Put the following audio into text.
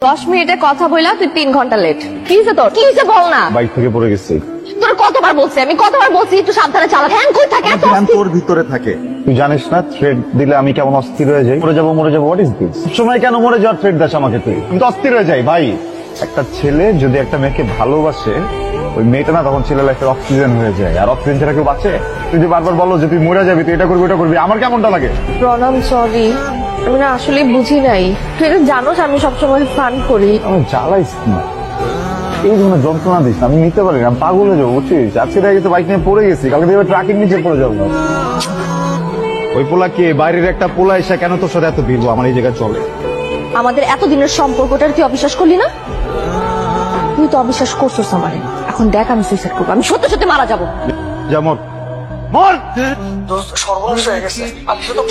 10 মিনিটের কথা বইলা তুই 3 ঘন্টা লেট। কি হয়েছে তোর? কি হয়েছে বল না। বাইক থেকে পড়ে গেছি। তোর কতবার বলছি আমি, কতবার বলছি একটু সাবধানে চালা। ধ্যান কই থাকে এত ধ্যান তোর ভিতরে থাকে। তুই জানিস না থ্রেড দিলে আমি কেমন অস্থির হয়ে যাই, মরে যাবো হোয়াট ইজ দিস? সময় কেন মরে যাওয়ার থ্রেড দাস আমাকে তুই? আমি তো অস্থির হয়ে যাই ভাই। একটা ছেলে যদি একটা মেয়েকে ভালোবাসে, ওই মেয়েটা না তখন ছেলে লাইফের অক্সিজেন হয়ে যায়। আর অক্সিজেন ছাড়া কেউ বাঁচে? তুই যে বারবার বলো যে তুই মরে যাবি, তুই এটা করবি ওটা করবি, আমার কেমনটা লাগে? প্রণাম, সরি। আমি না আসলে বুঝি নাই। তুই এটা জানোস আমি সবসময় ফান করি। আমি জ্বালাইস না, এই ধরনের যন্ত্রণা দিস না, আমি নিতে পারি না, আমি পাগল হয়ে যাবো বুঝছিস। আজকে দেখে তো বাইক নিয়ে পড়ে গেছি, কালকে দেখবে ট্রাকের নিচে পড়ে যাবো। ওই পোলা কে? বাইরের একটা পোলা এসে কেন তোর সাথে এত ভিড়বো আমার এই জায়গায় চলে? আমাদের এতদিনের সম্পর্কটার তুই অবিশ্বাস করলি না? তুই তো অবিশ্বাস করছিস আমারে। এখন দেখ আমি সুইসাইড করবো, আমি সত্যি সত্যি মারা যাবো। যেমন মর। সর্বনাশ হয়ে গেছে। আপনি তো